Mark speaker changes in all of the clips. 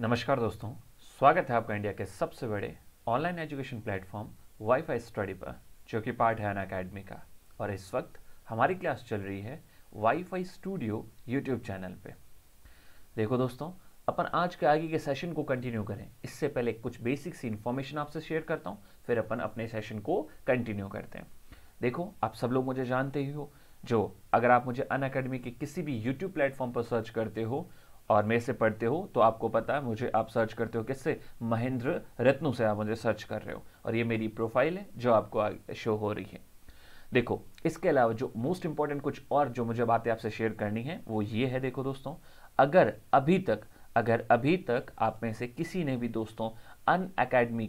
Speaker 1: नमस्कार दोस्तों, स्वागत है आपका इंडिया के सबसे बड़े online education platform wifi study पर, जो कि पार्ट है अनअकैडमी का। और इस वक्त हमारी क्लास चल रही है वाईफाई स्टूडियो यूट्यूब चैनल पे। देखो दोस्तों, अपन आज के आगे के सेशन को कंटिन्यू करें इससे पहले कुछ बेसिक सी इन्फॉर्मेशन आपसे शेयर करता हूँ, फिर अपन अपने सेशन को कंटिन्यू करते हैं। देखो, आप सब लोग मुझे जानते ही हो, जो अगर आप मुझे अनअकैडमी के किसी भी यूट्यूब प्लेटफॉर्म पर सर्च करते हो और मेरे से पढ़ते हो तो आपको पता है मुझे आप सर्च करते हो किससे, महेंद्र रत्नू से आप मुझे सर्च कर रहे हो। और ये मेरी प्रोफाइल है जो आपको शो हो रही है। देखो, इसके अलावा जो मोस्ट इंपॉर्टेंट कुछ और जो मुझे बातें आपसे शेयर करनी है वो ये है। देखो दोस्तों, अगर अभी तक आप में से किसी ने भी दोस्तों अन अकेडमी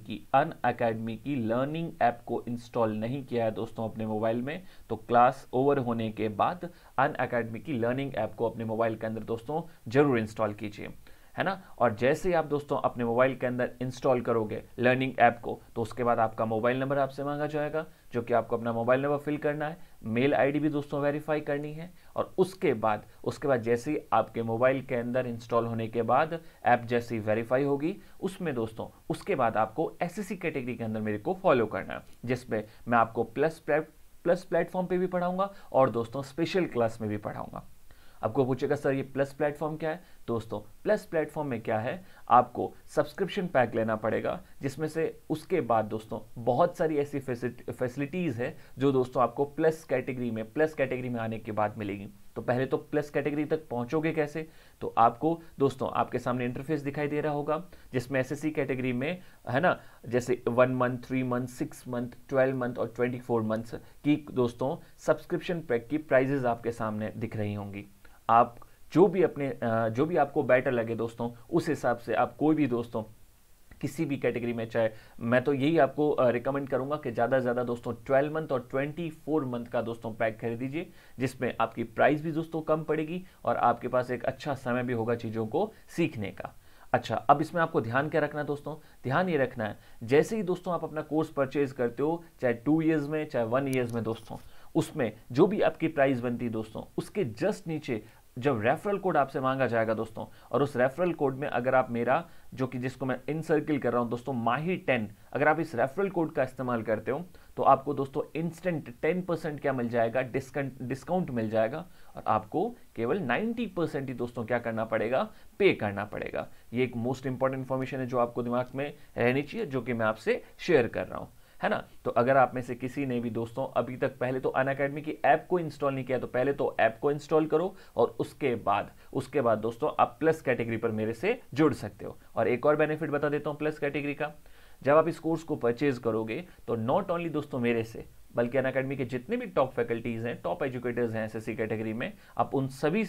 Speaker 1: की लर्निंग ऐप को इंस्टॉल नहीं किया है दोस्तों अपने मोबाइल में, तो क्लास ओवर होने के बाद अन अकेडमी की लर्निंग ऐप को अपने मोबाइल के अंदर दोस्तों जरूर इंस्टॉल कीजिए, है ना। और जैसे ही आप दोस्तों अपने मोबाइल के अंदर इंस्टॉल करोगे लर्निंग ऐप को, तो उसके बाद आपका मोबाइल नंबर आपसे मांगा जाएगा, जो कि आपको अपना मोबाइल नंबर फिल करना है, मेल आईडी भी दोस्तों वेरीफाई करनी है। और उसके बाद जैसे ही आपके मोबाइल के अंदर इंस्टॉल होने के बाद ऐप जैसे ही वेरीफाई होगी, उसमें दोस्तों उसके बाद आपको एसएससी कैटेगरी के अंदर मेरे को फॉलो करना है, जिसमें मैं आपको प्लस प्लेटफॉर्म पे भी पढ़ाऊंगा और दोस्तों स्पेशल क्लास में भी पढ़ाऊंगा। आपको पूछेगा सर ये प्लस प्लेटफॉर्म क्या है? दोस्तों प्लस प्लेटफॉर्म में क्या है, आपको सब्सक्रिप्शन पैक लेना पड़ेगा, जिसमें से उसके बाद दोस्तों बहुत सारी ऐसी फैसिलिटीज़ है जो दोस्तों आपको प्लस कैटेगरी में आने के बाद मिलेगी। तो पहले तो प्लस कैटेगरी तक पहुंचोगे कैसे? तो आपको दोस्तों आपके सामने इंटरफेस दिखाई दे रहा होगा, जिसमें एसएससी कैटेगरी में, है ना, जैसे 1 मंथ, 3 मंथ, 6 मंथ, 12 मंथ और 24 मंथ्स की दोस्तों सब्सक्रिप्शन पैक की प्राइजेज आपके सामने दिख रही होंगी। आप जो भी आपको बेटर लगे दोस्तों, उस हिसाब से आप कोई भी दोस्तों किसी भी कैटेगरी में, चाहे मैं तो यही आपको रिकमेंड करूंगा कि ज़्यादा से ज़्यादा दोस्तों 12 मंथ और 24 मंथ का दोस्तों पैक खरीद दीजिए, जिसमें आपकी प्राइस भी दोस्तों कम पड़ेगी और आपके पास एक अच्छा समय भी होगा चीज़ों को सीखने का। अच्छा, अब इसमें आपको ध्यान क्या रखना है दोस्तों? ध्यान ये रखना है, जैसे ही दोस्तों आप अपना कोर्स परचेज करते हो, चाहे 2 ईयर्स में चाहे 1 ईयर्स में दोस्तों, उसमें जो भी आपकी प्राइस बनती है दोस्तों, उसके जस्ट नीचे जब रेफरल कोड आपसे मांगा जाएगा दोस्तों, और उस रेफरल कोड में अगर आप मेरा, जो कि जिसको मैं इन सर्किल कर रहा हूं दोस्तों, माही10, अगर आप इस रेफरल कोड का इस्तेमाल करते हो तो आपको दोस्तों इंस्टेंट 10% क्या मिल जाएगा, डिस्काउंट मिल जाएगा, और आपको केवल 90% ही दोस्तों क्या करना पड़ेगा, पे करना पड़ेगा। ये एक मोस्ट इंपॉर्टेंट इंफॉर्मेशन है जो आपको दिमाग में रहनी चाहिए, जो कि मैं आपसे शेयर कर रहा हूं, है ना। तो अगर आप में से किसी ने भी दोस्तों अभी तक पहले तो अनअकैडमी की ऐप को इंस्टॉल नहीं किया, तो पहले तो ऐप को इंस्टॉल करो और उसके बाद दोस्तों आप प्लस कैटेगरी पर मेरे से जुड़ सकते हो। और एक और बेनिफिट बता देता हूं प्लस कैटेगरी का, जब आप इस कोर्स को परचेज करोगे तो नॉट ओनली दोस्तों मेरे से, बल्कि अनअकैडमी के जितने भी टॉप फैकल्टीज हैं, टॉप एजुकेटर्स हैं एसएससी कैटेगरी में, आप उन सभी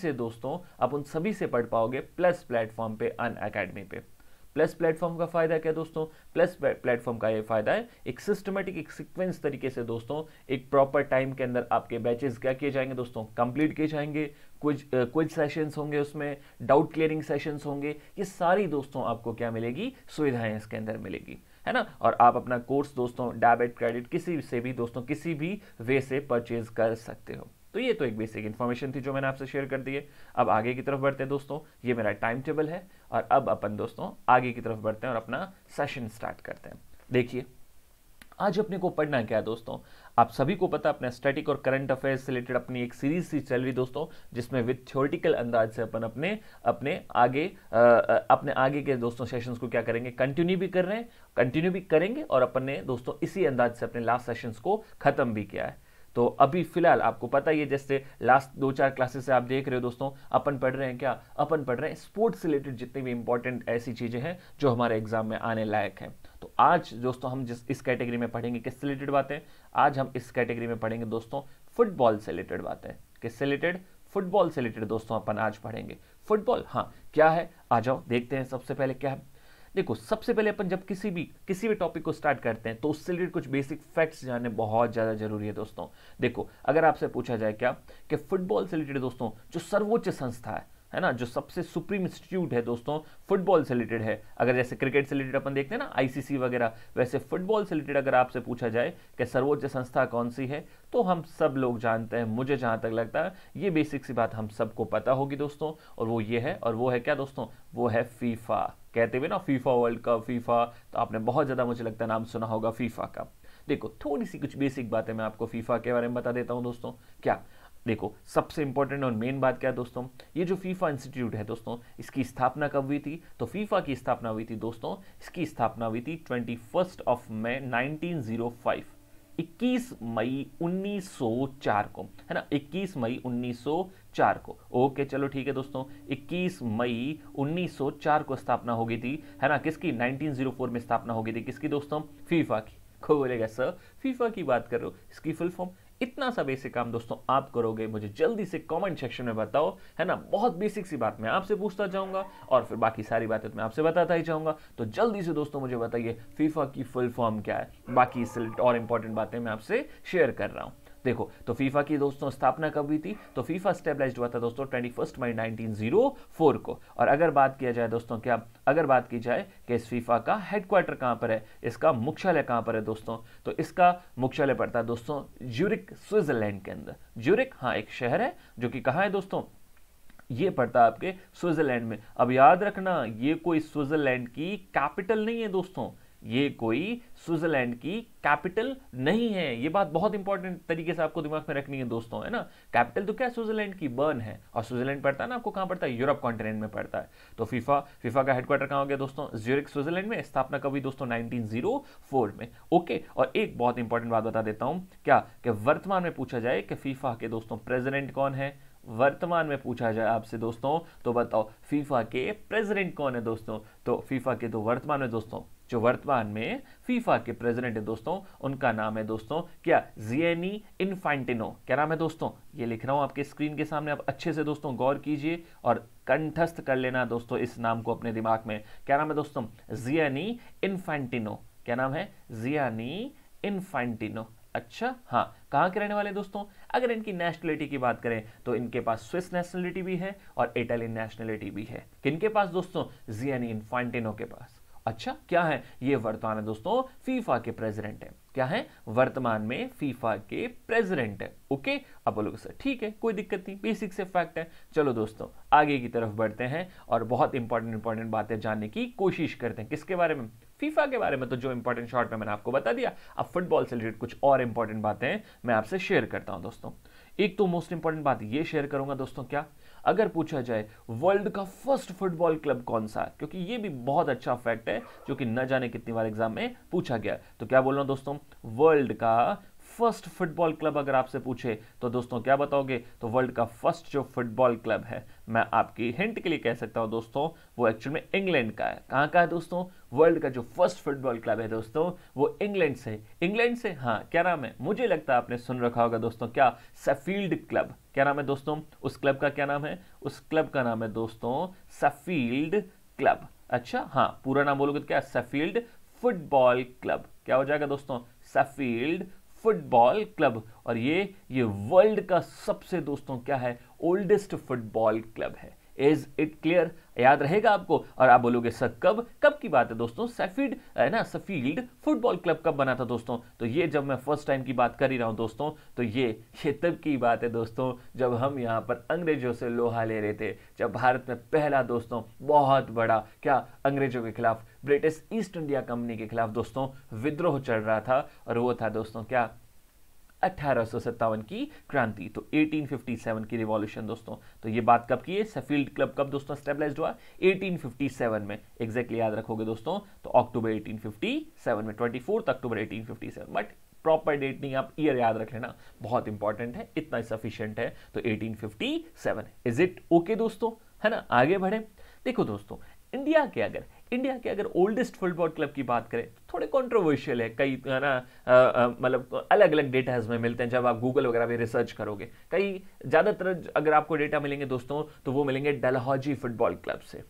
Speaker 1: से पढ़ पाओगे प्लस प्लेटफॉर्म पे, अनअकैडमी पे। प्लस प्लेटफॉर्म का फायदा क्या दोस्तों? प्लस प्लेटफॉर्म का ये फायदा है, एक सिस्टमेटिक, एक सीक्वेंस तरीके से दोस्तों एक प्रॉपर टाइम के अंदर आपके बैचेस क्या किए जाएंगे दोस्तों, कंप्लीट किए जाएंगे। कुछ सेशंस होंगे, उसमें डाउट क्लियरिंग सेशंस होंगे, ये सारी दोस्तों आपको क्या मिलेगी, सुविधाएं इसके अंदर मिलेगी, है ना। और आप अपना कोर्स दोस्तों डेबिट क्रेडिट किसी से भी दोस्तों किसी भी वे से परचेज कर सकते हो। तो ये तो एक बेसिक इन्फॉर्मेशन थी जो मैंने आपसे शेयर कर दी है। अब आगे की तरफ बढ़ते हैं दोस्तों, ये मेरा टाइम टेबल है, और अब अपन दोस्तों आगे की तरफ बढ़ते हैं और अपना सेशन स्टार्ट करते हैं। देखिए, आज अपने को पढ़ना क्या है दोस्तों, आप सभी को पता है अपने स्टैटिक और करंट अफेयर्स से रिलेटेड अपनी एक सीरीज सी चल रही दोस्तों, जिसमें विद थ्योरेटिकल अंदाज से अपन अपने आगे के दोस्तों सेशंस को क्या करेंगे, कंटिन्यू भी करेंगे, और अपन ने दोस्तों इसी अंदाज से अपने लास्ट सेशंस को खत्म भी किया है। तो अभी फिलहाल आपको पता ही है, जैसे लास्ट 2-4 क्लासेस से आप देख रहे हो दोस्तों, अपन पढ़ रहे हैं क्या, अपन पढ़ रहे हैं स्पोर्ट्स से रिलेटेड जितनी भी इंपॉर्टेंट ऐसी चीजें हैं जो हमारे एग्जाम में आने लायक हैं। तो आज दोस्तों हम इस कैटेगरी में पढ़ेंगे किससे रिलेटेड बातें, आज हम इस कैटेगरी में पढ़ेंगे दोस्तों फुटबॉल से रिलेटेड बातें। किससे रिलेटेड? फुटबॉल से रिलेटेड दोस्तों अपन आज पढ़ेंगे। फुटबॉल, हाँ क्या है, आ जाओ देखते हैं। सबसे पहले क्या है, देखो सबसे पहले अपन जब किसी भी टॉपिक को स्टार्ट करते हैं तो उससे रिलेटेड कुछ बेसिक फैक्ट्स जानने बहुत ज़्यादा जरूरी है दोस्तों। देखो, अगर आपसे पूछा जाए क्या कि फुटबॉल से रिलेटेड दोस्तों जो सर्वोच्च संस्था है ना, जो सबसे सुप्रीम इंस्टीट्यूट है दोस्तों फुटबॉल से रिलेटेड है। अगर जैसे क्रिकेट से रिलेटेड अपन देखते हैं ना आईसीसी वगैरह, वैसे फुटबॉल से रिलेटेड अगर आपसे पूछा जाए कि सर्वोच्च संस्था कौन सी है, तो हम सब लोग जानते हैं, मुझे जहां तक लगता है ये बेसिक सी बात हम सबको पता होगी दोस्तों, और वो ये है, और वो है क्या दोस्तों, वो है फीफा। कहते हुए ना फीफा वर्ल्ड कप, फीफा, तो आपने बहुत ज्यादा मुझे लगता है नाम सुना होगा फीफा का। देखो थोड़ी सी कुछ बेसिक बातें मैं आपको फीफा के बारे में बता देता हूं दोस्तों। क्या, देखो सबसे इंपॉर्टेंट और मेन बात क्या है दोस्तों, ये जो फीफा इंस्टीट्यूट है दोस्तों, इसकी स्थापना कब हुई थी, तो फीफा की स्थापना हुई थी दोस्तों, इसकी स्थापना हुई थी 21 मई 1905, 21 मई 1904 को, है ना, 21 मई 1904 को। ओके चलो ठीक है दोस्तों, 21 मई 1904 को स्थापना हो गई थी, है ना, किसकी, 1904 में स्थापना हो गई थी, किसकी दोस्तों, फीफा की। को बोलेगा सर फीफा की बात कर रहे हो, इसकी फुल फॉर्म, इतना सा बेसिक काम दोस्तों आप करोगे, मुझे जल्दी से कमेंट सेक्शन में बताओ, है ना, बहुत बेसिक सी बात मैं आपसे पूछता जाऊंगा और फिर बाकी सारी बातें मैं आपसे बताता ही जाऊंगा। तो जल्दी से दोस्तों मुझे बताइए फीफा की फुल फॉर्म क्या है, बाकी इससे और इंपॉर्टेंट बातें मैं आपसे शेयर कर रहा हूं। देखो तो फीफा की दोस्तों स्थापना कब हुई थी, तो फीफा स्टेबलाइज्ड हुआ था दोस्तों 21 मई 1904 को। और अगर बात किया जाए दोस्तों, क्या अगर बात की जाए कि इस फीफा का हेडक्वार्टर कहां पर है, इसका मुख्यालय कहां पर है दोस्तों, तो इसका मुख्यालय पड़ता है दोस्तों ज्यूरिख स्विट्जरलैंड के अंदर। ज्यूरिख हाँ एक शहर है जो कि कहां है दोस्तों, ये पड़ता है आपके स्विट्जरलैंड में। अब याद रखना ये कोई स्विट्जरलैंड की कैपिटल नहीं है दोस्तों, ये कोई स्विट्जरलैंड की कैपिटल नहीं है, ये बात बहुत इंपॉर्टेंट तरीके से आपको दिमाग में रखनी है दोस्तों, है ना। कैपिटल तो क्या स्विट्जरलैंड की, बर्न है, और स्विट्जरलैंड पड़ता है ना आपको कहां पड़ता है, यूरोप कॉन्टिनेंट में पड़ता है। तो फीफा का हेडक्वार्टर कहां हो गया दोस्तों, ज्यूरिख स्विट्जरलैंड में। स्थापना कभी दोस्तों 1904 में। ओके, और एक बहुत इंपॉर्टेंट बात बता देता हूं, क्या कि वर्तमान में पूछा जाए कि फीफा के दोस्तों प्रेसिडेंट कौन है, वर्तमान में पूछा जाए आपसे दोस्तों तो बताओ फीफा के प्रेसिडेंट कौन है दोस्तों, तो फीफा के तो वर्तमान में दोस्तों, जो वर्तमान में फीफा के प्रेसिडेंट है दोस्तों, उनका नाम है दोस्तों क्या, जियानी इन्फैंटिनो। क्या नाम है दोस्तों, ये लिख रहा हूं आपके स्क्रीन के सामने, आप अच्छे से दोस्तों गौर कीजिए और कंठस्थ कर लेना दोस्तों इस नाम को अपने दिमाग में। क्या नाम है दोस्तों, जियानी इन्फैंटिनो। क्या नाम है, जियानी इन्फैंटिनो। अच्छा हाँ, कहां के रहने वाले दोस्तों, अगर इनकी नेशनलिटी की बात करें तो इनके पास स्विस नेशनलिटी भी है और इटालियन नेशनलिटी भी है। किनके पास दोस्तों, जियानी इन्फैंटिनो के पास। अच्छा क्या है, ये वर्तमान में दोस्तों फीफा के प्रेसिडेंट है। क्या है, वर्तमान में फीफा के प्रेसिडेंट है। ओके, अब बोलोगे सर ठीक है कोई दिक्कत नहीं, बेसिक से फैक्ट है। चलो दोस्तों आगे की तरफ बढ़ते हैं और बहुत इंपॉर्टेंट बातें जानने की कोशिश करते हैं। किसके बारे में, फीफा के बारे में। तो जो इंपॉर्टेंट शॉर्ट में मैंने आपको बता दिया, अब फुटबॉल से रिलेटेड कुछ और इंपॉर्टेंट बातें मैं आपसे शेयर करता हूं दोस्तों। एक तो मोस्ट इंपॉर्टेंट बात ये शेयर करूंगा दोस्तों, क्या अगर पूछा जाए वर्ल्ड का फर्स्ट फुटबॉल क्लब कौन सा है, क्योंकि ये भी बहुत अच्छा फैक्ट है जो कि न जाने कितनी बार एग्जाम में पूछा गया। तो क्या बोल रहा हूं दोस्तों, वर्ल्ड का फर्स्ट फुटबॉल क्लब अगर आपसे पूछे तो दोस्तों क्या बताओगे, तो वर्ल्ड का फर्स्ट जो फुटबॉल क्लब है, मैं आपकी हिंट के लिए कह सकता हूं दोस्तों, वो एक्चुअल में इंग्लैंड का है। कहां का है दोस्तों, वर्ल्ड का जो फर्स्ट फुटबॉल क्लब है दोस्तों वो इंग्लैंड से। इंग्लैंड से हाँ, क्या नाम है, मुझे लगता है आपने सुन रखा होगा दोस्तों, क्या, शेफील्ड क्लब। क्या नाम है दोस्तों, उस क्लब का क्या नाम है, उस क्लब का नाम है दोस्तों शेफील्ड क्लब। अच्छा हाँ, पूरा नाम बोलोगे तो क्या, शेफील्ड फुटबॉल क्लब। क्या हो जाएगा दोस्तों, शेफील्ड फुटबॉल क्लब। और ये वर्ल्ड का सबसे दोस्तों क्या है, ओल्डेस्ट फुटबॉल क्लब है। इज इट क्लियर, याद रहेगा आपको। और आप बोलोगे सर कब की बात है दोस्तों, शेफील्ड है ना, शेफील्ड फुटबॉल क्लब कब बना था दोस्तों, तो ये जब मैं फर्स्ट टाइम की बात कर ही रहा हूं दोस्तों, तो ये तब की बात है दोस्तों जब हम यहां पर अंग्रेजों से लोहा ले रहे थे, जब भारत में पहला दोस्तों बहुत बड़ा क्या, अंग्रेजों के खिलाफ, ब्रिटिश ईस्ट इंडिया कंपनी के खिलाफ दोस्तों विद्रोह चल रहा था, और वो था दोस्तों क्या, 1857 की क्रांति, तो 1857 की रिवॉल्यूशन दोस्तों। तो ये बात कब की है, शेफील्ड क्लब कब दोस्तों स्टेबलाइज्ड हुआ, 1857 में। एग्जैक्टली याद रखोगे दोस्तों, तो अक्टूबर 1857 में, 24 अक्टूबर 1857, बट प्रॉपर डेट नहीं, आप ईयर याद रख लेना, बहुत इंपॉर्टेंट है, इतना सफिशिएंट है। तो 1857, इज इट ओके दोस्तों, है ना। आगे बढ़े, देखो दोस्तों इंडिया के अगर ओल्डेस्ट फुटबॉल क्लब की बात करें तो थोड़े कंट्रोवर्शियल है, कई है ना, मतलब अलग अलग डेटा इसमें मिलते हैं जब आप गूगल वगैरह पे रिसर्च करोगे। कई ज्यादातर अगर आपको डेटा मिलेंगे दोस्तों तो वो मिलेंगे डलहौजी फुटबॉल क्लब से।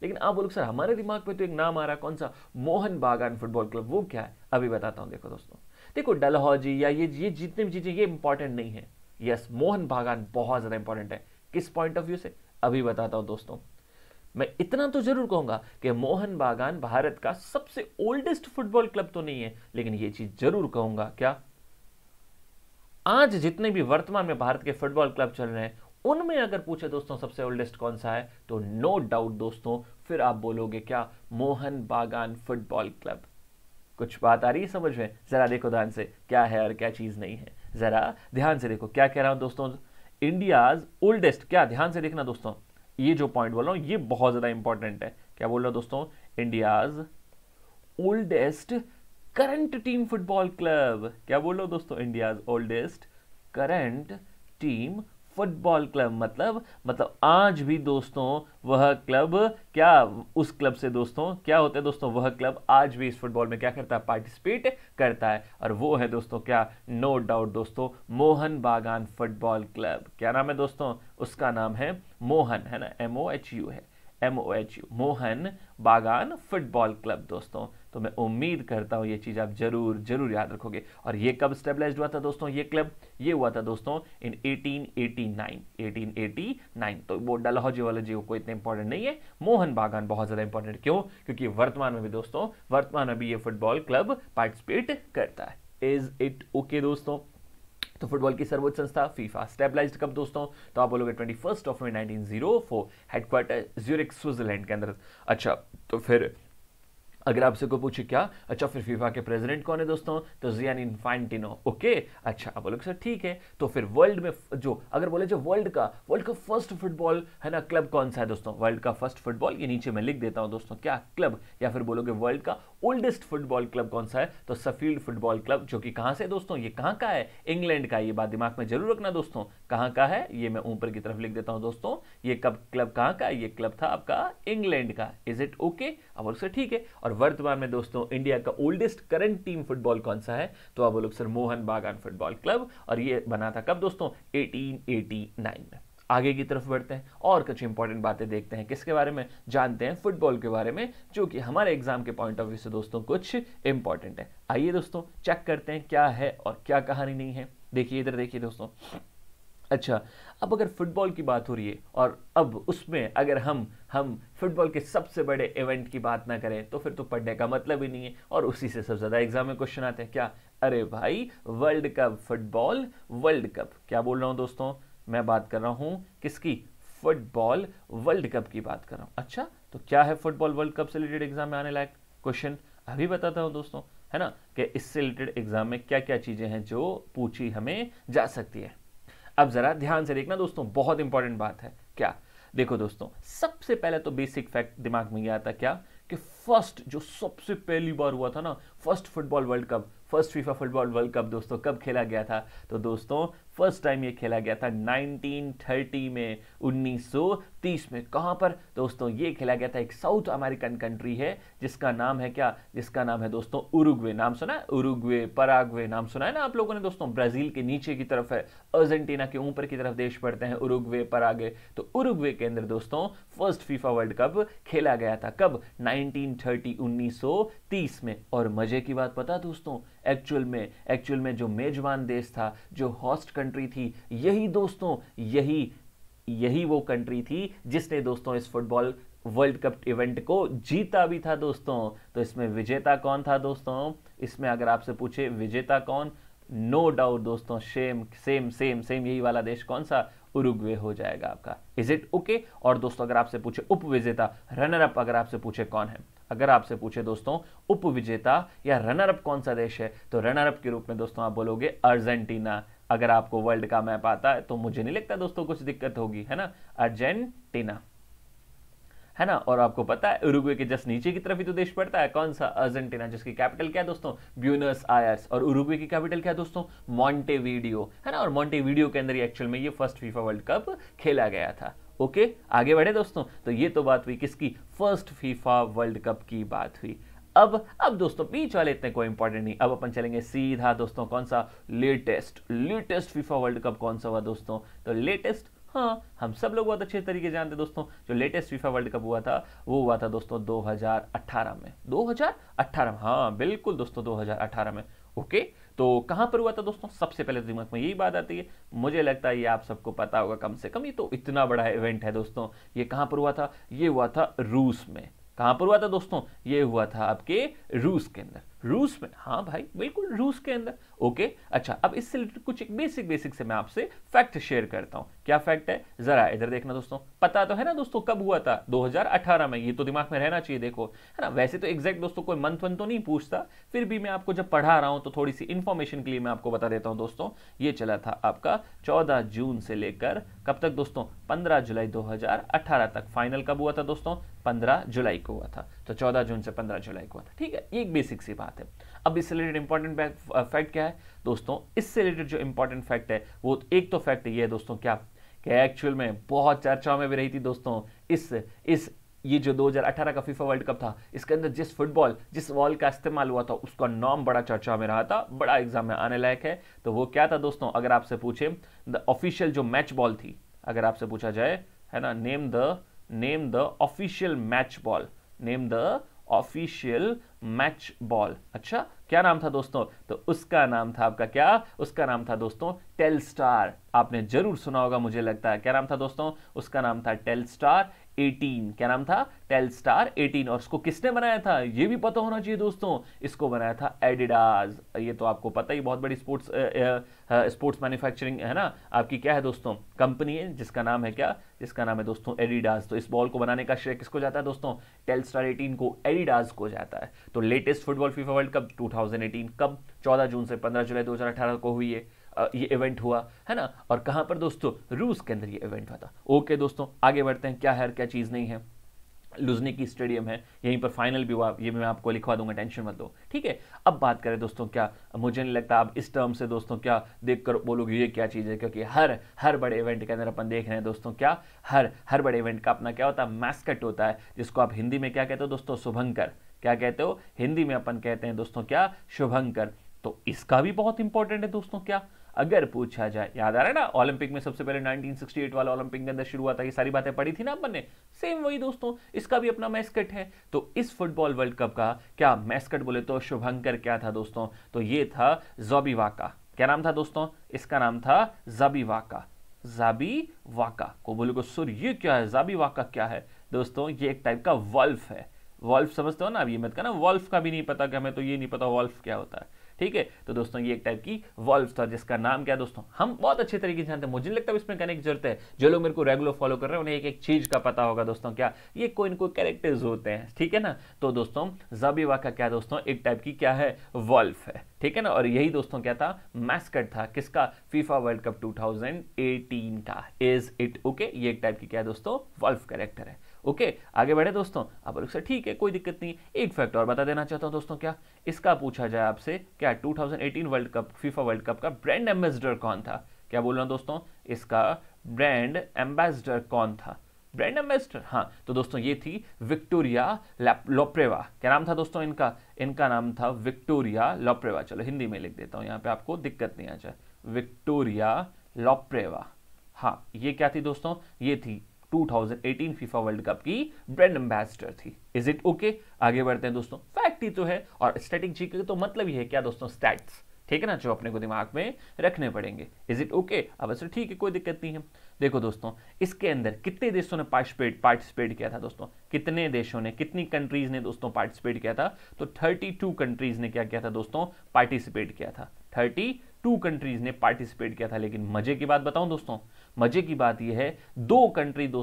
Speaker 1: लेकिन आप बोलोगे सर हमारे दिमाग में तो एक नाम आ रहा है, कौन सा, मोहन बागान फुटबॉल क्लब। वो क्या है, अभी बताता हूं। देखो दोस्तों, देखो डलहौजी या ये जितने भी चीजें, ये इंपॉर्टेंट नहीं है। यस, मोहन बागान बहुत ज्यादा इंपॉर्टेंट है। किस पॉइंट ऑफ व्यू से, अभी बताता हूं दोस्तों। मैं इतना तो जरूर कहूंगा कि मोहन बागान भारत का सबसे ओल्डेस्ट फुटबॉल क्लब तो नहीं है, लेकिन ये चीज जरूर कहूंगा, क्या आज जितने भी वर्तमान में भारत के फुटबॉल क्लब चल रहे हैं उनमें अगर पूछे दोस्तों सबसे ओल्डेस्ट कौन सा है, तो नो डाउट दोस्तों फिर आप बोलोगे क्या, मोहन बागान फुटबॉल क्लब। कुछ बात आ रही है समझ में? जरा देखो ध्यान से क्या है और क्या चीज नहीं है, जरा ध्यान से देखो क्या कह रहा हूं दोस्तों। इंडियाज ओल्डेस्ट, क्या ध्यान से देखना दोस्तों, ये जो पॉइंट बोल रहा हूं ये बहुत ज्यादा इंपॉर्टेंट है। क्या बोल रहा हूं दोस्तों? India's oldest current team football club. क्या बोल रहा हूं दोस्तों? India's oldest current team football club, मतलब आज भी दोस्तों वह क्लब, क्या उस क्लब से दोस्तों क्या होता है दोस्तों, वह क्लब आज भी इस फुटबॉल में क्या करता है, पार्टिसिपेट करता है, और वो है दोस्तों क्या, नो डाउट दोस्तों मोहन बागान फुटबॉल क्लब। क्या नाम है दोस्तों? उसका नाम है मोहन, है ना, MOHU है, MOHU, मोहन बागान फुटबॉल क्लब दोस्तों। तो मैं उम्मीद करता हूं ये चीज आप जरूर जरूर याद रखोगे। और ये कब स्टेबलाइज्ड हुआ था दोस्तों ये क्लब? ये हुआ था दोस्तों इन 1889। तो वो डलहौजी वाला जी कोई इतना इंपॉर्टेंट नहीं है, मोहन बागान बहुत ज्यादा इंपॉर्टेंट। क्यों? क्योंकि वर्तमान में भी दोस्तों, वर्तमान में भी ये फुटबॉल क्लब पार्टिसिपेट करता है। इज इट ओके दोस्तों? तो फुटबॉल की सर्वोच्च संस्था फीफा स्टेबलाइज्ड कब दोस्तों? तो आप बोलोगे 21 मई 1904, हेडक्वार्टर ज्यूरिख स्विट्जरलैंड के अंदर। अच्छा, तो फिर अगर आपसे कोई पूछे क्या, अच्छा फिर फीफा के प्रेसिडेंट कौन है दोस्तों? तो जियानी इन्फांटिनो। ओके, अच्छा आप बोलोगे सर ठीक है, तो फिर वर्ल्ड में जो अगर बोले जो वर्ल्ड का फर्स्ट फुटबॉल है ना क्लब कौन सा है दोस्तों? वर्ल्ड का फर्स्ट फुटबॉल, ये नीचे मैं लिख देता हूं दोस्तों, क्या क्लब, या फिर बोलोगे वर्ल्ड का ओल्डेस्ट फुटबॉल क्लब कौन सा है? तो सफील्ड फुटबॉल क्लब, जो कि कहां से दोस्तों, ये कहां का है? इंग्लैंड का। ये बात दिमाग में जरूर रखना दोस्तों, कहां का है ये मैं ऊपर की तरफ लिख देता हूं दोस्तों। ये कब क्लब कहां का? ये क्लब था आपका इंग्लैंड का। Is it okay? अब बोलो सर ठीक है। और वर्तमान में दोस्तों इंडिया का ओल्डेस्ट करंट टीम फुटबॉल कौन सा है? तो आप बोलो सर मोहन बागान फुटबॉल क्लब, और ये बना था कब दोस्तों? 1889 में। आगे की तरफ बढ़ते हैं और कुछ इंपॉर्टेंट बातें देखते हैं, किसके बारे में जानते हैं? फुटबॉल के बारे में, जो कि हमारे एग्जाम के पॉइंट ऑफ व्यू से दोस्तों कुछ इंपॉर्टेंट है। आइए दोस्तों चेक करते हैं क्या है और क्या कहानी नहीं है। देखिए इधर देखिए दोस्तों। अच्छा, अब अगर फुटबॉल की बात हो रही है और अब उसमें अगर हम फुटबॉल के सबसे बड़े इवेंट की बात ना करें तो फिर तो पढ़ने का मतलब ही नहीं है, और उसी से सबसे ज्यादा एग्जाम में क्वेश्चन आते हैं। क्या? अरे भाई world cup, football world cup. क्या बोल रहा हूं दोस्तों? मैं बात कर रहा हूं किसकी? फुटबॉल वर्ल्ड कप की बात कर रहा हूं। अच्छा, तो क्या है फुटबॉल वर्ल्ड कप से रिलेटेड एग्जाम में आने लायक क्वेश्चन? अभी बताता हूं दोस्तों, है ना, कि इससे रिलेटेड एग्जाम में क्या क्या चीजें हैं जो पूछी हमें जा सकती है। अब जरा ध्यान से देखना दोस्तों, बहुत इंपॉर्टेंट बात है। क्या? देखो दोस्तों, सबसे पहले तो बेसिक फैक्ट दिमाग में यह आता क्या कि फर्स्ट जो सबसे पहली बार हुआ था ना, first football world cup, first FIFA football world cup दोस्तों कब खेला गया था? तो दोस्तों फर्स्ट टाइम ये खेला गया था 1930 में, 1930 में। कहां पर दोस्तों? ये खेला गया था, एक साउथ अमेरिकन कंट्री है जिसका नाम है क्या? जिसका नाम है दोस्तों उरुग्वे। नाम सुना है? उरुग्वे, पराग्वे, नाम सुना है ना आप लोगों ने दोस्तों? ब्राजील के नीचे की तरफ है, अर्जेंटीना के ऊपर की तरफ देश पड़ते हैं उरुग्वे, पराग्वे। तो उरुग्वे के अंदर दोस्तों फर्स्ट फीफा वर्ल्ड कप खेला गया था। कब? 1930, 1930 में। और मजे की बात पता दोस्तों, एक्चुअल में जो मेजबान देश था, जो होस्ट कंट्री थी, यही दोस्तों यही वो कंट्री थी जिसने दोस्तों इस फुटबॉल वर्ल्ड कप इवेंट को जीता भी था दोस्तों। तो इसमें विजेता कौन था दोस्तों? इसमें अगर आपसे पूछे विजेता कौन, नो डाउट दोस्तों सेम यही वाला देश कौन सा? उरुग्वे हो जाएगा आपका। Is it okay? और दोस्तों अगर आपसे पूछे उपविजेता, रनर अप अगर आपसे पूछे कौन है, अगर आपसे पूछे दोस्तों उपविजेता या रनर अप कौन सा देश है, तो रनर अप के रूप में दोस्तों आप बोलोगे अर्जेंटीना। अगर आपको वर्ल्ड का मैप आता है तो मुझे नहीं लगता दोस्तों कुछ दिक्कत होगी, है ना, अर्जेंटीना, है ना। और आपको पता है उरुग्वे के जस्ट नीचे की तरफ ही तो देश पड़ता है, कौन सा? अर्जेंटीना, जिसकी कैपिटल क्या है दोस्तों? Buenos Aires. और उरुग्वे की कैपिटल क्या है दोस्तों? मॉन्टेवीडियो, है ना। और मॉन्टेवीडियो के अंदर एक्चुअल में ये फर्स्ट फीफा वर्ल्ड कप खेला गया था। ओके, आगे बढ़े दोस्तों। तो ये तो बात हुई किसकी? फर्स्ट फीफा वर्ल्ड कप की बात हुई। अब दोस्तों बीच वाले इतने कोई इंपॉर्टेंट नहीं, अब अपन चलेंगे सीधा दोस्तों कौन सा? लेटेस्ट फीफा वर्ल्ड कप कौन सा हुआ दोस्तों? तो लेटेस्ट, हाँ हम सब लोग बहुत अच्छे तरीके जानते हैं दोस्तों, जो लेटेस्ट फीफा वर्ल्ड कप हुआ था वो हुआ था दोस्तों 2018 में। 2018, हाँ बिल्कुल दोस्तों 2018 में। ओके, तो कहां पर हुआ था दोस्तों? सबसे पहले दिमाग में यही बात आती है, मुझे लगता है ये आप सबको पता होगा कम से कम, ये तो इतना बड़ा इवेंट है दोस्तों। ये कहां पर हुआ था? ये हुआ था रूस में। कहां पर हुआ था दोस्तों? ये हुआ था आपके रूस के अंदर। रूस में? हाँ भाई बिल्कुल रूस के अंदर। ओके, अच्छा अब इससे रिलेटेड कुछ एक बेसिक से मैं आपसे फैक्ट शेयर करता हूं। क्या फैक्ट है? जरा इधर देखना दोस्तों। पता तो है ना दोस्तों कब हुआ था? 2018 में। ये तो दिमाग में रहना चाहिए, देखो है ना। वैसे तो एग्जैक्ट दोस्तों कोई मंथ वन तो नहीं पूछता, फिर भी मैं आपको जब पढ़ा रहा हूं तो थोड़ी सी इंफॉर्मेशन के लिए मैं आपको बता देता हूं दोस्तों। ये चला था आपका 14 जून से लेकर कब तक दोस्तों? 15 जुलाई 2018 तक। फाइनल कब हुआ था दोस्तों? 15 जुलाई को हुआ था। तो 14 जून से 15 जुलाई को हुआ था। ठीक है, ये एक बेसिक सी बात है। अब इससे रिलेटेड इंपॉर्टेंट फैक्ट क्या है दोस्तों? इससे रिलेटेड जो इंपॉर्टेंट फैक्ट है वो एक तो फैक्ट ये है दोस्तों, क्या एक्चुअल में बहुत चर्चाओं में भी रही थी दोस्तों। इस ये जो 2018 का फीफा वर्ल्ड कप था, इसके अंदर जिस बॉल का इस्तेमाल हुआ था उसका नाम बड़ा चर्चा में रहा था, बड़ा एग्जाम में आने लायक है। तो वो क्या था दोस्तों? अगर आपसे पूछे द ऑफिशियल जो मैच बॉल थी, अगर आपसे पूछा जाए है ना, name the official match ball, name the official match ball. अच्छा क्या नाम था दोस्तों? तो उसका नाम था आपका क्या? उसका नाम था दोस्तों टेलस्टार। आपने जरूर सुना होगा मुझे लगता है। क्या नाम था दोस्तों? उसका नाम था टेलस्टार 18। क्या नाम था? टेलस्टार 18। और इसको किसने बनाया था ये भी पता होना चाहिए दोस्तों। इसको बनाया था एडिडास। ये तो आपको पता ही, बहुत बड़ी स्पोर्ट्स मैन्युफैक्चरिंग है ना आपकी, क्या है दोस्तों, कंपनी है जिसका नाम है क्या? जिसका नाम है दोस्तों एडिडास। तो इस बॉल को बनाने का श्रेय किसको जाता है दोस्तों? टेलस्टार 18 को, एडिडास को जाता है। तो latest football FIFA world cup 2018 कब? 14 जून से 15 जुलाई 2018 को हुई है। ये इवेंट हुआ है ना। और कहां पर दोस्तों? रूस के अंदर ये इवेंट हुआ था। ओके दोस्तों आगे बढ़ते हैं। क्या है क्या चीज नहीं है? लुझनिकी स्टेडियम है, यहीं पर फाइनल भी हुआ, ये मैं आपको लिखवा दूंगा, टेंशन मत लो। ठीक है, अब बात करें दोस्तों, क्या मुझे नहीं लगता आप इस टर्म से दोस्तों क्या देखकर बोलोगे ये क्या चीज़ है, क्योंकि हर बड़े इवेंट के अंदर अपन देख रहे हैं दोस्तों, क्या हर बड़े इवेंट का अपना क्या होता है? मैस्कट होता है, जिसको आप हिंदी में क्या कहते हो दोस्तों? शुभंकर। क्या कहते हो? हिंदी में अपन कहते हैं दोस्तों क्या? शुभंकर। तो इसका भी बहुत इंपॉर्टेंट है दोस्तों। क्या अगर पूछा जाए, याद आ रहा है ना ओलंपिक में सबसे पहले 1968 वाला ओलंपिक के अंदर शुरू हुआ था, ये सारी बातें पढ़ी थी ना अपन ने, सेम वही दोस्तों, इसका भी अपना मैस्कट है। तो इस फुटबॉल वर्ल्ड कप का क्या मैस्कट बोले तो शुभंकर क्या था दोस्तों? तो ये था ज़ॉबीवाका। क्या नाम था दोस्तों? इसका नाम था ज़ॉबीवाका। ज़ॉबीवाका को बोले को सुर, ये क्या है? ज़ॉबीवाका क्या है दोस्तों? ये एक टाइप का वॉल्फ है। वॉल्फ समझते हो ना? अब ये मत कहना वॉल्फ का भी नहीं पता, कि हमें तो ये नहीं पता वॉल्फ क्या होता है। ठीक है, तो दोस्तों ये एक टाइप की वॉल्व था, जिसका नाम क्या दोस्तों हम बहुत अच्छे तरीके से जानते हैं। मुझे लगता है इसमें कहने की जरूरत है, जो लोग मेरे को रेगुलर फॉलो कर रहे हैं उन्हें एक एक चीज का पता होगा दोस्तों, क्या ये कोई न कोई कैरेक्टर्स होते हैं। ठीक है ना? तो दोस्तों ज़ॉबीवाका क्या दोस्तों? एक टाइप की क्या है? वॉल्फ है। ठीक है ना? और यही दोस्तों क्या था? मैस्कट था किसका? फीफा वर्ल्ड कप 2018 का। Is it okay? ये एक टाइप की क्या है दोस्तों? वॉल्फ कैरेक्टर है। ओके आगे बढ़े दोस्तों। आप बोलोगे सर ठीक है कोई दिक्कत नहीं। एक फैक्ट और बता देना चाहता हूं दोस्तों, क्या इसका पूछा जाए आपसे, क्या 2018 world cup FIFA world cup का ब्रांड एम्बेसडर कौन था? क्या बोल रहा हूं दोस्तों? इसका ब्रांड एम्बेसडर कौन था? ब्रांड एम्बेसडर, हाँ तो दोस्तों ये थी विक्टोरिया लोप्रेवा। क्या नाम था दोस्तों इनका नाम था विक्टोरिया लोप्रेवा। चलो हिंदी में लिख देता हूं यहां पे, आपको दिक्कत नहीं आ जाए। विक्टोरिया लोप्रेवा। हाँ ये क्या थी दोस्तों? ये थी 2018 फीफा वर्ल्ड कप की ब्रांड एम्बेसडर थी। Is it okay? आगे बढ़ते हैं दोस्तों। फैक्ट ही तो है, और स्टैटिक जीके तो मतलब ही है क्या दोस्तों? स्टैट्स। ठीक है ना, जो अपने को दिमाग में रखने पड़ेंगे। Is it okay? अब ऐसे ठीक है कोई दिक्कत नहीं है। देखो दोस्तों इसके अंदर कितने देशों ने पार्टिसिपेट किया था दोस्तों? कितने देशों ने, कितनी कंट्रीज ने दोस्तों पार्टिसिपेट किया था? तो 32 कंट्रीज ने क्या किया था दोस्तों? पार्टिसिपेट किया था। 32 कंट्रीज ने पार्टिसिपेट किया था। लेकिन मजे की बात बताऊं दोस्तों, मजे की बात यह है, दो कंट्रीज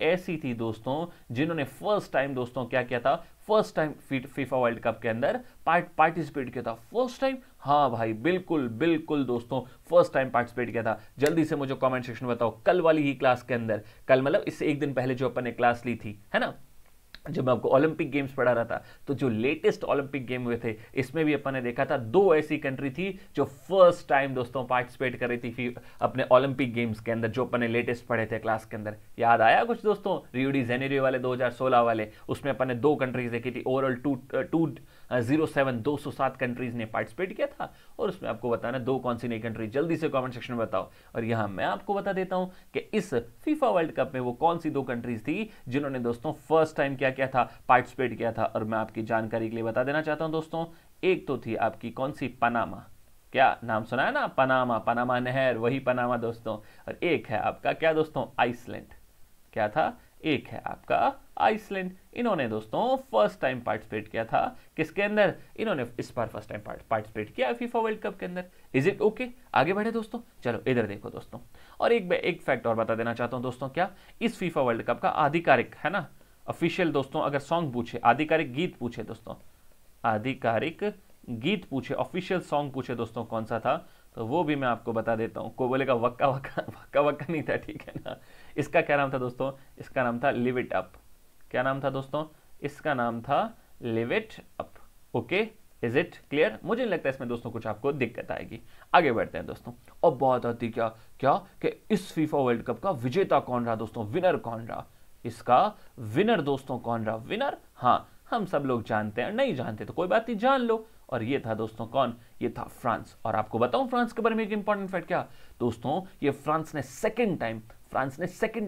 Speaker 1: ऐसी थी दोस्तों जिन्होंने फर्स्ट टाइम दोस्तों क्या किया था? First time FIFA world cup के अंदर पार्टिसिपेट किया था। फर्स्ट टाइम, हाँ भाई बिल्कुल दोस्तों फर्स्ट टाइम पार्टिसिपेट किया था। जल्दी से मुझे कमेंट सेक्शन में बताओ, कल वाली ही क्लास के अंदर, कल मतलब इससे एक दिन पहले जो अपन ने क्लास ली थी है ना, जब मैं आपको ओलंपिक गेम्स पढ़ा रहा था, तो जो लेटेस्ट ओलंपिक गेम हुए थे इसमें भी अपन ने देखा था दो ऐसी कंट्री थी जो फर्स्ट टाइम दोस्तों पार्टिसिपेट कर रही थी अपने ओलंपिक गेम्स के अंदर, जो अपन ने लेटेस्ट पढ़े थे क्लास के अंदर। याद आया कुछ दोस्तों? रियो डी जेनेरियो वाले 2016 वाले, उसमें अपन ने दो कंट्रीज देखी थी। ओवरऑल 07 207 कंट्रीज ने पार्टिसिपेट किया था, और उसमें आपको बताना 2 कौन सी नई कंट्री, जल्दी से कमेंट सेक्शन में बताओ। और यहां मैं आपको बता देता हूं कि इस फीफा वर्ल्ड कप में वो कौन सी 2 कंट्रीज थी जिन्होंने दोस्तों फर्स्ट टाइम क्या किया था, पार्टिसिपेट किया था। और मैं आपकी जानकारी के लिए बता देना चाहता हूं दोस्तों, एक तो थी आपकी कौन सी, पनामा, क्या नाम सुना है ना, पनामा, पनामा नहर, वही पनामा दोस्तों। और एक है आपका क्या दोस्तों, आइसलैंड, क्या था, एक है आपका आइसलैंड। इन्होंने दोस्तों फर्स्ट टाइम पार्टिसिपेट किया था किसके अंदर, इन्होंने इस बार फर्स्ट टाइम पार्टिसिपेट किया फीफा वर्ल्ड कप के अंदर। इज इट ओके, आगे बढ़े दोस्तों, चलो इधर देखो दोस्तों। और एक फैक्ट और बता देना चाहता हूं दोस्तों, क्या इस फीफा वर्ल्ड कप का आधिकारिक है ना, ऑफिशियल दोस्तों, अगर सॉन्ग पूछे, आधिकारिक गीत पूछे दोस्तों, आधिकारिक गीत पूछे, ऑफिशियल सॉन्ग पूछे दोस्तों कौन सा था, तो वो भी मैं आपको बता देता हूं। कोई बोलेगा वक्का वक्का, वक्का वक्का नहीं था, ठीक है ना। इसका क्या नाम था दोस्तों, इसका नाम था लिव इट अप। क्या नाम था दोस्तों, इसका नाम था live it up. Okay, is it clear. मुझे नहीं लगता इसमें दोस्तों कुछ आपको दिक्कत आएगी। आगे बढ़ते हैं दोस्तों। और बात आती क्या क्या कि इस फीफा वर्ल्ड कप का विजेता कौन रहा दोस्तों, विनर कौन रहा, इसका विनर दोस्तों कौन रहा, विनर। हाँ, हम सब लोग जानते हैं, नहीं जानते तो कोई बात नहीं, जान लो। और ये था दोस्तों कौन, ये था फ्रांस। और आपको बताऊं फ्रांस के बारे में एक इंपॉर्टेंट फैक्ट क्या दोस्तों, ये फ्रांस ने सेकंड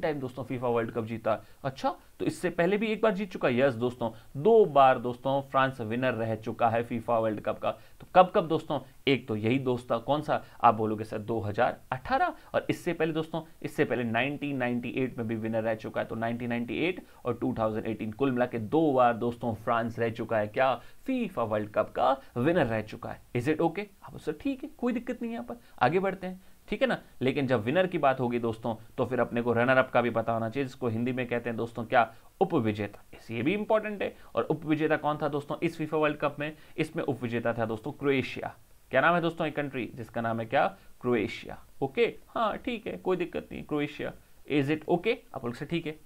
Speaker 1: टाइम दोस्तों फीफा वर्ल्ड कप जीता। अच्छा, तो इससे पहले भी एक बार जीत चुका, यस दोस्तों, 2 बार दोस्तों फ्रांस विनर रह चुका है फीफा वर्ल्ड कप का। तो कब कब दोस्तों, एक तो यही दोस्त था, कौन सा आप बोलोगे सर, 2018। और इससे पहले दोस्तों, इससे पहले 1998 में भी विनर रह चुका है। तो 1998 और 2018 कुल मिला के 2 बार दोस्तों फ्रांस रह चुका है क्या, फीफा वर्ल्ड कप का विनर रह चुका है। इज इट ओके, आप सर ठीक है, कोई दिक्कत नहीं है। यहाँ पर आगे बढ़ते हैं, ठीक है ना। लेकिन जब विनर की बात होगी दोस्तों, तो फिर अपने को रनर अप का भी पता होना चाहिए, जिसको हिंदी में कहते हैं दोस्तों क्या, उपविजेता। ये भी इंपॉर्टेंट है। और उपविजेता कौन था दोस्तों इस फीफा वर्ल्ड कप में, इसमें उपविजेता था दोस्तों क्रोएशिया। क्या नाम है दोस्तों एक कंट्री जिसका नाम है क्या, क्रोएशिया। ओके, हाँ ठीक है, कोई दिक्कत नहीं, क्रोएशिया। इज इट ओके, आप लोग से ठीक है।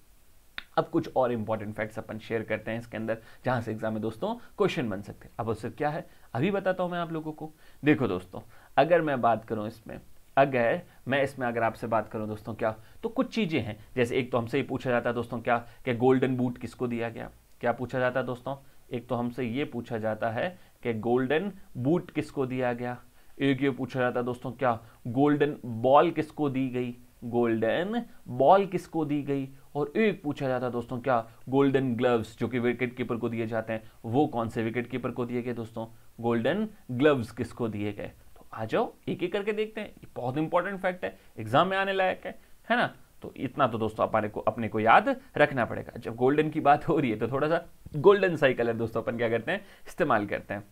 Speaker 1: अब कुछ और इंपॉर्टेंट फैक्ट्स अपन शेयर करते हैं इसके अंदर, जहां से एग्जाम में दोस्तों क्वेश्चन बन सकते हैं। अब उससे क्या है, अभी बताता हूं मैं आप लोगों को। देखो दोस्तों, अगर मैं बात करूं इसमें, अगर आपसे बात करूं दोस्तों क्या, तो कुछ चीजें हैं। जैसे एक तो हमसे ये पूछा जाता है दोस्तों क्या, कि गोल्डन बूट किसको दिया गया। क्या पूछा जाता है दोस्तों, एक तो हमसे ये पूछा जाता है कि गोल्डन बूट किसको दिया गया। एक ये पूछा जाता है दोस्तों क्या, गोल्डन बॉल किसको दी गई, गोल्डन बॉल किसको दी गई। और एक पूछा जाता है दोस्तों क्या, गोल्डन ग्लव्स जो कि विकेट कीपर को दिए जाते हैं, वो कौन से विकेट कीपर को दिए गए दोस्तों, गोल्डन ग्लव्स किसको दिए गए। तो आ जाओ एक एक करके देखते हैं, ये बहुत इंपॉर्टेंट फैक्ट है, एग्जाम में आने लायक है ना। तो इतना तो दोस्तों अपने को याद रखना पड़ेगा। जब गोल्डन की बात हो रही है तो थोड़ा सा गोल्डन सा कलर दोस्तों अपन क्या करते हैं, इस्तेमाल करते हैं।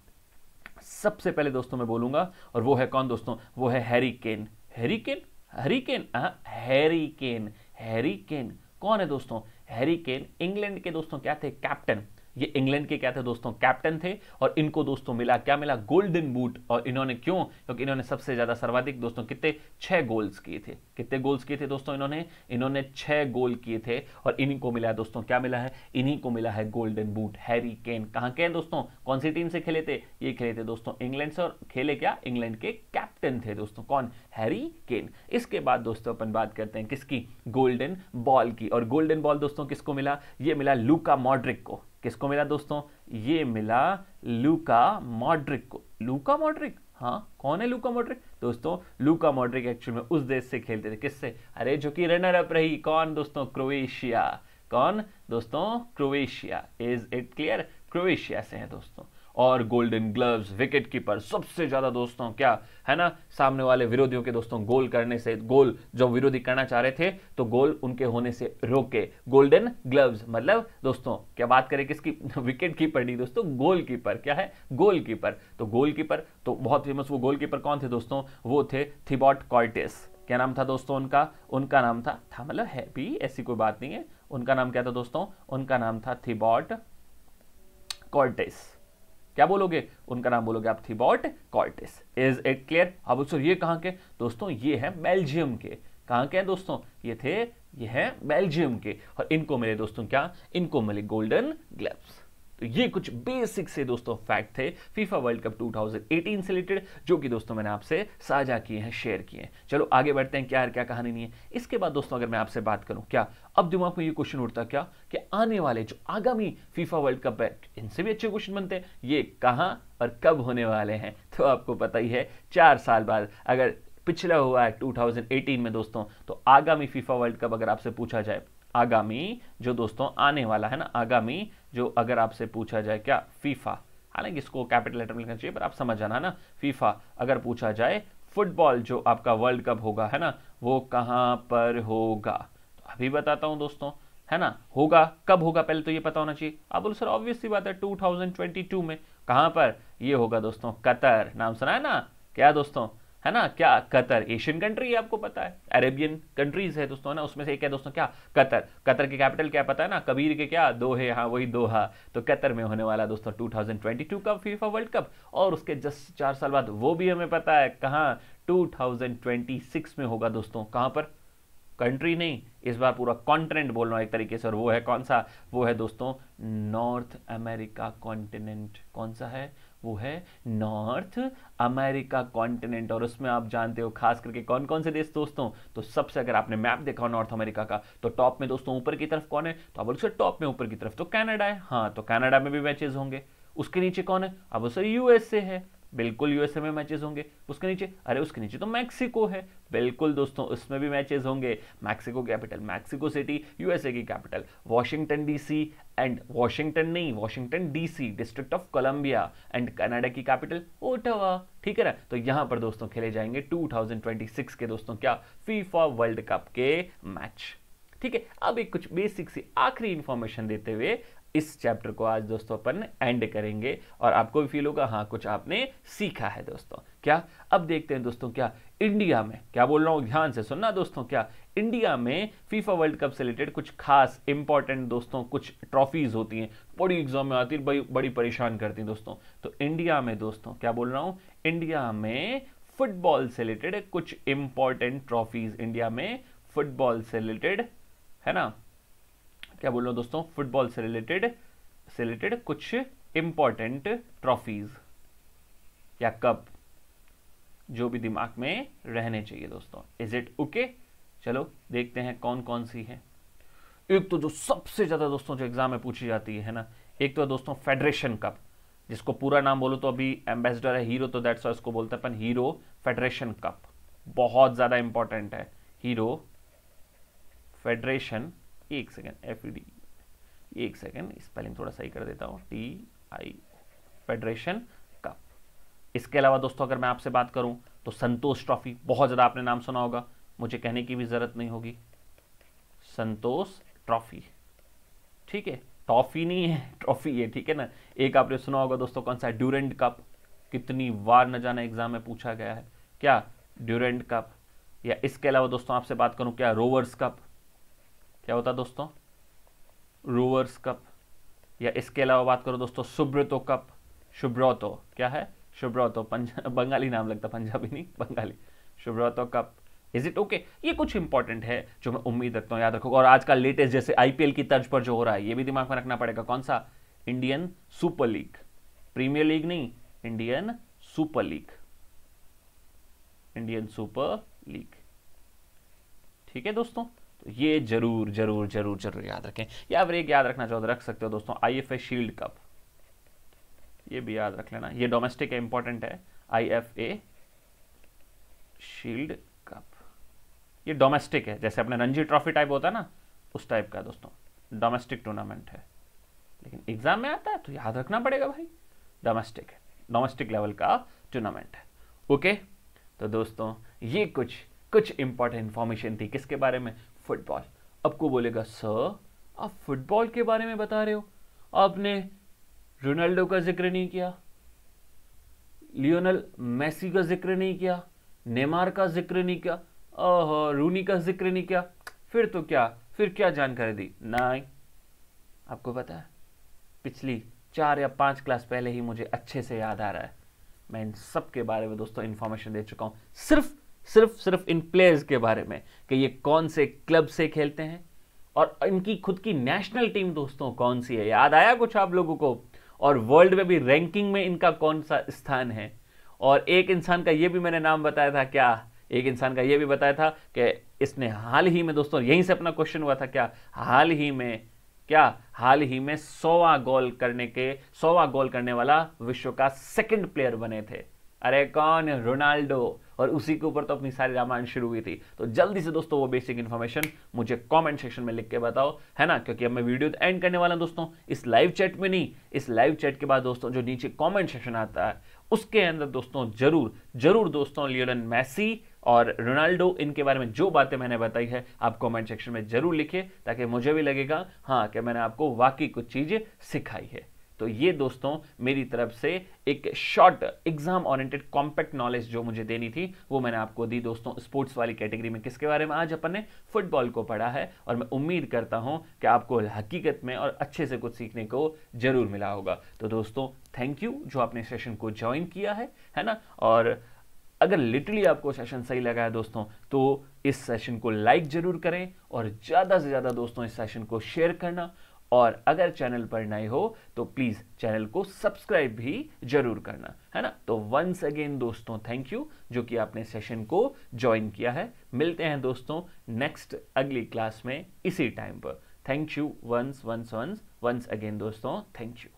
Speaker 1: सबसे पहले दोस्तों मैं बोलूंगा, और वो है कौन दोस्तों, वो है Harry Kane. Harry Kane, Harry Kane कौन है दोस्तों, हैरी केन इंग्लैंड के दोस्तों क्या थे, कैप्टन। ये इंग्लैंड के क्या थे दोस्तों, कैप्टन थे। और इनको दोस्तों मिला क्या, मिला गोल्डन बूट। और इन्होंने क्यों, क्योंकि इन्होंने सबसे ज्यादा सर्वाधिक दोस्तों कितने, 6 गोल्स किए थे। कितने गोल्स किए थे दोस्तों इन्होंने 6 गोल किए थे। और इन्हीं को मिला दोस्तों, क्या मिला है, इन्हीं को मिला है गोल्डन बूट। हैरी केन कहां के हैं दोस्तों, कौन सी टीम से खेले थे, ये खेले थे दोस्तों इंग्लैंड से। और खेले क्या, इंग्लैंड के कैप्टन थे दोस्तों, कौन, हैरी केन। इसके बाद दोस्तों अपन बात करते हैं किसकी, गोल्डन बॉल की। और गोल्डन बॉल दोस्तों किसको मिला, ये मिला लूका मॉड्रिक को। किसको मिला दोस्तों, ये मिला लूका मॉड्रिक को। लूका मॉड्रिक, हाँ कौन है लूका मॉड्रिक दोस्तों, लूका मॉड्रिक एक्चुअल में उस देश से खेलते थे, किससे, अरे जो कि रनर अप रही, कौन दोस्तों, क्रोएशिया। कौन दोस्तों, Croatia. Is it clear, Croatia से है दोस्तों। और गोल्डन ग्लव्स, विकेट कीपर, सबसे ज्यादा दोस्तों क्या है ना, सामने वाले विरोधियों के दोस्तों गोल करने से, गोल जो विरोधी करना चाह रहे थे तो गोल उनके होने से रोके। गोल्डन ग्लव्स मतलब दोस्तों क्या बात करें किसकी, विकेट कीपर नहीं दोस्तों, गोल कीपर। क्या है, गोल कीपर। तो गोल कीपर तो बहुत फेमस, वो गोल कीपर कौन थे दोस्तों, वो थे थिबॉट कॉर्टेस। क्या नाम था दोस्तों उनका नाम था मतलब है भी, ऐसी कोई बात नहीं है। उनका नाम क्या था दोस्तों, उनका नाम था थिबॉट कॉर्टेस। क्या बोलोगे, उनका नाम बोलोगे आप, Thibaut Courtois. Is it clear. अब दोस्तों ये कहां के दोस्तों, ये है बेल्जियम के। कहां के हैं दोस्तों, ये है बेल्जियम के। और इनको मिले दोस्तों क्या, इनको मिले गोल्डन ग्लव्स। तो ये कुछ बेसिक से दोस्तों फैक्ट थे फीफा वर्ल्ड कप 2018 से रिलेटेड, जो कि दोस्तों मैंने आपसे साझा किए हैं, शेयर किए हैं। चलो आगे बढ़ते हैं, क्या क्या कहानी नहीं है। इसके बाद दोस्तों अगर मैं आपसे बात करूं, क्या अब दिमाग में ये क्वेश्चन उठता क्या कि आने वाले जो आगामी फीफा वर्ल्ड कप है इनसे भी अच्छे क्वेश्चन बनते हैं, ये कहां और कब होने वाले हैं? तो आपको पता ही है 4 साल बाद, अगर पिछला हुआ है 2018 में दोस्तों, तो आगामी फीफा वर्ल्ड कप अगर आपसे पूछा जाए, आगामी जो दोस्तों आने वाला है ना, आगामी जो अगर आपसे पूछा जाए क्या फीफा, हालांकि इसको कैपिटल लेटर में लिखना चाहिए पर आप समझ जाना है ना, फीफा अगर पूछा जाए फुटबॉल जो आपका वर्ल्ड कप होगा है ना, वो कहां पर होगा? तो अभी बताता हूं दोस्तों, है ना, होगा कब होगा पहले तो ये पता होना चाहिए। आप बोलो सर ऑब्वियस सी बात है 2022 में। कहां पर? ये होगा दोस्तों कतर। नाम सुना है ना? क्या दोस्तों, है ना, क्या कतर? एशियन कंट्री है, आपको पता है, अरेबियन कंट्रीज है दोस्तों, है ना, उसमें से एक है दोस्तों क्या, कतर। कतर की कैपिटल क्या पता है ना, कबीर के क्या, दोहे, हाँ वही दोहा। तो कतर में होने वाला दोस्तों 2022 का फीफा वर्ल्ड कप, और उसके जस्ट 4 साल बाद वो भी हमें पता है कहाँ, 2026 में होगा दोस्तों। कहां पर? कंट्री नहीं, इस बार पूरा कॉन्टिनेंट बोल रहा हूं एक तरीके से, और वो है कौन सा? वो है दोस्तों नॉर्थ अमेरिका कॉन्टिनेंट। कौन सा है? वो है नॉर्थ अमेरिका कॉन्टिनेंट। और उसमें आप जानते हो खास करके कौन कौन से देश दोस्तों, तो सबसे अगर आपने मैप देखा हो नॉर्थ अमेरिका का, तो टॉप में दोस्तों ऊपर की तरफ कौन है? तो अब टॉप में ऊपर की तरफ तो कनाडा है, हाँ, तो कनाडा में भी मैचेस होंगे। उसके नीचे कौन है? अब सर यूएसए है, बिल्कुल यूएसए में मैचेस होंगे। उसके नीचे, अरे उसके नीचे तो मैक्सिको है, बिल्कुल दोस्तों उसमें भी मैचेस होंगे। Mexico capital Mexico City, USA की capital Washington DC, and Washington नहीं, Washington DC District of Columbia, and Canada की कैपिटल ओटावा। ठीक है ना, तो यहां पर दोस्तों खेले जाएंगे 2026 के दोस्तों क्या, फीफा वर्ल्ड कप के मैच। ठीक है, अब एक कुछ बेसिक सी आखिरी इंफॉर्मेशन देते हुए इस चैप्टर को आज दोस्तों अपन एंड करेंगे, और आपको भी फील होगा हाँ कुछ आपने सीखा है दोस्तों। क्या अब देखते हैं दोस्तों, क्या इंडिया में, क्या बोल रहा हूं ध्यान से सुनना दोस्तों, क्या इंडिया में फीफा वर्ल्ड कप से रिलेटेड कुछ खास इंपॉर्टेंट दोस्तों कुछ ट्रॉफीज होती हैं, बड़ी एग्जाम में आती है, बड़ी परेशान करती हैं दोस्तों। तो इंडिया में दोस्तों, क्या बोल रहा हूं, इंडिया में फुटबॉल से रिलेटेड कुछ इंपॉर्टेंट ट्रॉफीज, इंडिया में फुटबॉल से रिलेटेड, है ना, क्या बोल रहा हूं दोस्तों, फुटबॉल से रिलेटेड कुछ इंपॉर्टेंट ट्रॉफीज या कप, जो भी दिमाग में रहने चाहिए दोस्तों। Is it okay? चलो देखते हैं कौन कौन सी है। एक तो जो सबसे ज्यादा दोस्तों जो एग्जाम में पूछी जाती है ना, एक तो दोस्तों फेडरेशन कप, जिसको पूरा नाम बोलो तो अभी एम्बेसडर है हीरो, तो दैट्स इसको बोलते हैं अपन हीरो फेडरेशन कप, बहुत ज्यादा इंपॉर्टेंट है। हीरो फेडरेशन, एक सेकेंड, FED, एक सेकेंड स्पेलिंग थोड़ा सही कर देता हूं, TI, फेडरेशन कप। इसके अलावा दोस्तों अगर मैं आपसे बात करूं तो संतोष ट्रॉफी, बहुत ज्यादा आपने नाम सुना होगा, मुझे कहने की भी जरूरत नहीं होगी, संतोष ट्रॉफी। ठीक है, टॉफी नहीं है, ट्रॉफी है, ठीक है ना। एक आपने सुना होगा दोस्तों कौन सा, ड्यूरेंट कप, कितनी बार न जाना एग्जाम में पूछा गया है, क्या ड्यूरेंट कप। या इसके अलावा दोस्तों आपसे बात करूं, क्या रोवर्स कप, क्या होता दोस्तों, रोवर्स कप। या इसके अलावा बात करो दोस्तों सुब्रतो कप, सुब्रतो, क्या है, सुब्रतो, बंगाली नाम लगता, पंजाबी नहीं Bengali, Subroto cup. Is it okay? ये कुछ इंपॉर्टेंट है जो मैं उम्मीद रखता हूं याद रखोगे। और आजकल लेटेस्ट जैसे IPL की तर्ज पर जो हो रहा है, ये भी दिमाग में रखना पड़ेगा, कौन सा, Indian Super League, Premier League नहीं, Indian Super League, Indian Super League. ठीक है दोस्तों, तो ये जरूर जरूर जरूर जरूर याद रखें। या फिर एक याद रखना चाहो तो रख सकते हो दोस्तों, IFA शील्ड कप, ये भी याद रख लेना, ये डोमेस्टिक है, इंपॉर्टेंट है, IFA शील्ड कप, ये डोमेस्टिक है, जैसे अपने रणजी ट्रॉफी टाइप होता है ना, उस टाइप का दोस्तों, डोमेस्टिक टूर्नामेंट है, लेकिन एग्जाम में आता है तो याद रखना पड़ेगा भाई, डोमेस्टिक है, डोमेस्टिक लेवल का टूर्नामेंट है। ओके, तो दोस्तों ये कुछ इंपॉर्टेंट इंफॉर्मेशन थी किसके बारे में, फुटबॉल। अब को बोलेगा सर आप फुटबॉल के बारे में बता रहे हो, आपने रोनाल्डो का जिक्र नहीं किया, लियोनेल मेसी का जिक्र नहीं किया, नेमार का जिक्र नहीं किया, रूनी का जिक्र नहीं किया, फिर तो क्या जानकारी दी? नहीं, आपको पता है पिछली 4 या 5 क्लास पहले ही मुझे अच्छे से याद आ रहा है, मैं इन सब के बारे में दोस्तों इंफॉर्मेशन दे चुका हूं, सिर्फ इन प्लेयर्स के बारे में कि ये कौन से क्लब से खेलते हैं और इनकी खुद की नेशनल टीम दोस्तों कौन सी है। याद आया कुछ आप लोगों को? और वर्ल्ड में भी रैंकिंग में इनका कौन सा स्थान है। और एक इंसान का ये भी मैंने नाम बताया था, क्या एक इंसान का ये भी बताया था कि इसने हाल ही में दोस्तों, यहीं से अपना क्वेश्चन हुआ था, क्या हाल ही में 100वां गोल करने वाला विश्व का सेकंड प्लेयर बने थे। अरे कौन? रोनाल्डो। और उसी के ऊपर तो अपनी सारी रामायण शुरू हुई थी। तो जल्दी से दोस्तों वो बेसिक इन्फॉर्मेशन मुझे कमेंट सेक्शन में लिख के बताओ, है ना, क्योंकि अब मैं वीडियो एंड करने वाला हूं दोस्तों, इस लाइव चैट में नहीं, इस लाइव चैट के बाद दोस्तों जो नीचे कमेंट सेक्शन आता है उसके अंदर दोस्तों जरूर दोस्तों लियोनेल मेसी और रोनाल्डो इनके बारे में जो बातें मैंने बताई है आप कमेंट सेक्शन में जरूर लिखिए, ताकि मुझे भी लगेगा हाँ कि मैंने आपको वाकई कुछ चीजें सिखाई है। तो ये दोस्तों मेरी तरफ से एक short exam oriented compact knowledge जो मुझे देनी थी वो मैंने आपको दी दोस्तों। स्पोर्ट्स वाली कैटेगरी में किसके बारे में? आज अपन ने फुटबॉल को पढ़ा है, और मैं उम्मीद करता हूं कि आपको हकीकत में और अच्छे से कुछ सीखने को जरूर मिला होगा। तो दोस्तों थैंक यू जो आपने सेशन को ज्वाइन किया है ना। और अगर लिटरली आपको सेशन सही लगा है दोस्तों तो इस सेशन को लाइक जरूर करें, और ज्यादा से ज्यादा दोस्तों इस सेशन को शेयर करना, और अगर चैनल पर नए हो तो प्लीज चैनल को सब्सक्राइब भी जरूर करना, है ना। तो वंस अगेन दोस्तों थैंक यू जो कि आपने सेशन को ज्वाइन किया है। मिलते हैं दोस्तों नेक्स्ट अगली क्लास में इसी टाइम पर। थैंक यू वंस अगेन दोस्तों, थैंक यू।